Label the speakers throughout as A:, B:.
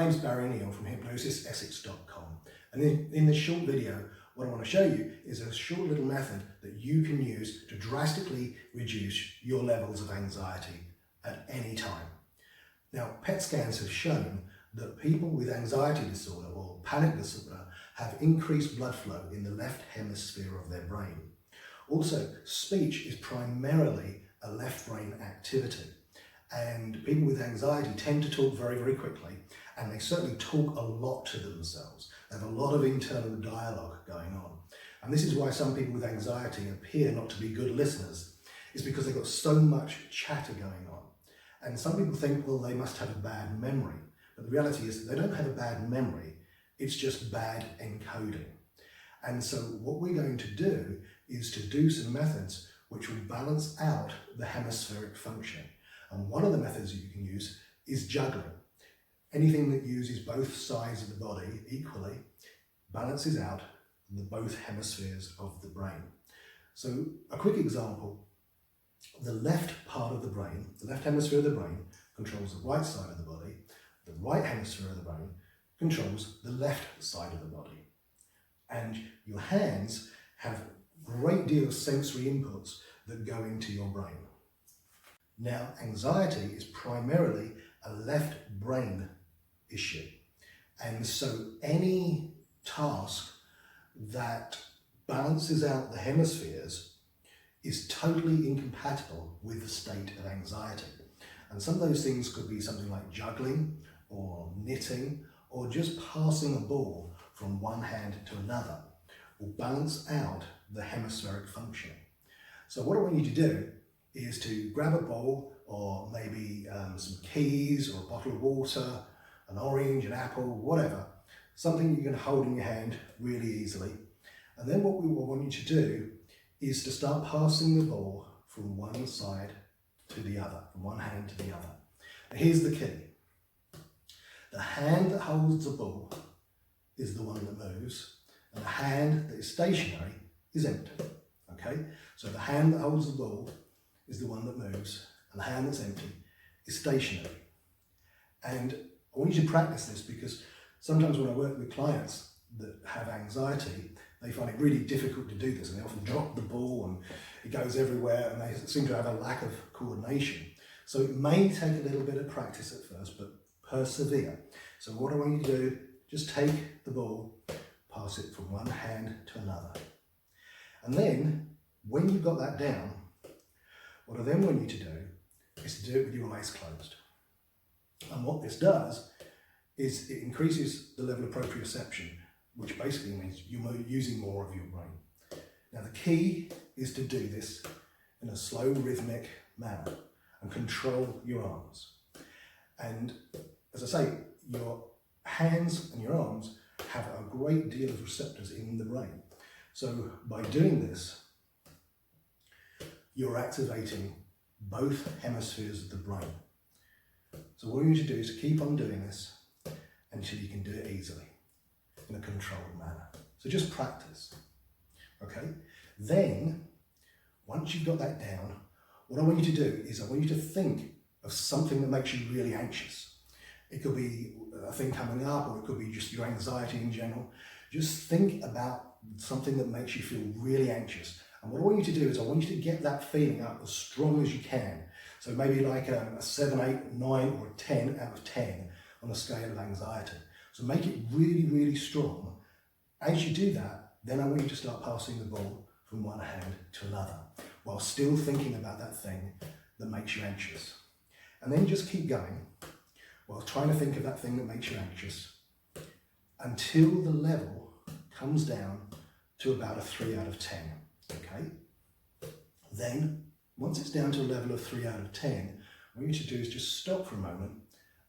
A: name's Barry Neale from hypnosisessex.com, and in this short video what I want to show you is a short little method that you can use to drastically reduce your levels of anxiety at any time. Now, PET scans have shown that people with anxiety disorder or panic disorder have increased blood flow in the left hemisphere of their brain. Also, speech is primarily a left brain activity, and people with anxiety tend to talk very, very quickly, and they certainly talk a lot to themselves. They have a lot of internal dialogue going on. And this is why some people with anxiety appear not to be good listeners, is because they've got so much chatter going on. And some people think, well, they must have a bad memory. But the reality is that they don't have a bad memory, it's just bad encoding. And so what we're going to do is to do some methods which will balance out the hemispheric function. And one of the methods that you can use is juggling. Anything that uses both sides of the body equally balances out the both hemispheres of the brain. So a quick example, the left part of the brain, the left hemisphere of the brain controls the right side of the body, the right hemisphere of the brain controls the left side of the body. And your hands have a great deal of sensory inputs that go into your brain. Now, anxiety is primarily a left brain issue. And so any task that balances out the hemispheres is totally incompatible with the state of anxiety. And some of those things could be something like juggling or knitting or just passing a ball from one hand to another will balance out the hemispheric function. So what I want you to do is to grab a bowl or maybe some keys or a bottle of water, an orange, an apple, whatever, something you can hold in your hand really easily. And then what we want you to do is to start passing the ball from one side to the other, from one hand to the other. And here's the key. The hand that holds the ball is the one that moves, and the hand that is stationary is empty. Okay? So the hand that holds the ball is the one that moves, and the hand that's empty is stationary. And I want you to practice this because sometimes when I work with clients that have anxiety, they find it really difficult to do this, and they often drop the ball and it goes everywhere, and they seem to have a lack of coordination. So it may take a little bit of practice at first, but persevere. So what I want you to do, just take the ball, pass it from one hand to another. And then, when you've got that down, what I then want you to do is to do it with your eyes closed. And what this does is it increases the level of proprioception, which basically means you're using more of your brain. Now the key is to do this in a slow, rhythmic manner and control your arms. And as I say, your hands and your arms have a great deal of receptors in the brain. So by doing this, you're activating both hemispheres of the brain. So what you need to do is to keep on doing this until you can do it easily in a controlled manner. So just practice, okay? Then, once you've got that down, what I want you to do is I want you to think of something that makes you really anxious. It could be a thing coming up, or it could be just your anxiety in general. Just think about something that makes you feel really anxious. And what I want you to do is I want you to get that feeling up as strong as you can. So maybe like a 7, 8, 9 or a 10 out of 10 on the scale of anxiety. So make it really, really strong. As you do that, then I want you to start passing the ball from one hand to another while still thinking about that thing that makes you anxious. And then just keep going while trying to think of that thing that makes you anxious until the level comes down to about a 3 out of 10. Okay? Then, once it's down to a level of 3 out of 10, what you should do is just stop for a moment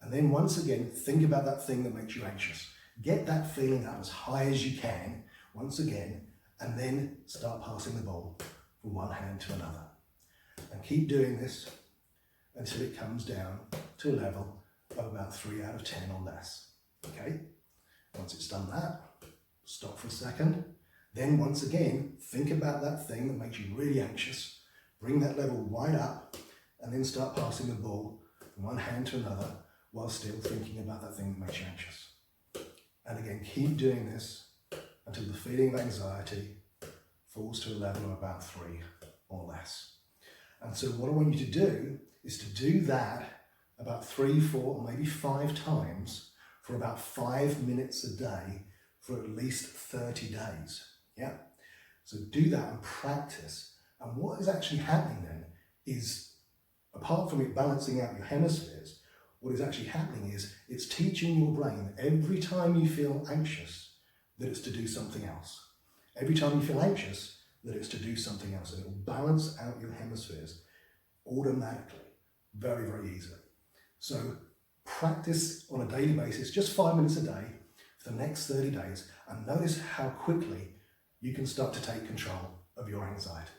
A: and then once again think about that thing that makes you anxious. Get that feeling up as high as you can once again, and then start passing the ball from one hand to another. And keep doing this until it comes down to a level of about 3 out of 10 or less. Okay? Once it's done that, stop for a second. Then once again, think about that thing that makes you really anxious. Bring that level right up and then start passing the ball from one hand to another while still thinking about that thing that makes you anxious. And again, keep doing this until the feeling of anxiety falls to a level of about 3 or less. And so what I want you to do is to do that about 3, 4, or maybe 5 times for about 5 minutes a day for at least 30 days. Yeah? So do that and practice. And what is actually happening then is, apart from it balancing out your hemispheres, what is actually happening is it's teaching your brain every time you feel anxious that it's to do something else. Every time you feel anxious, that it's to do something else. And it will balance out your hemispheres automatically, very, very easily. So practice on a daily basis, just 5 minutes a day for the next 30 days, and notice how quickly you can start to take control of your anxiety.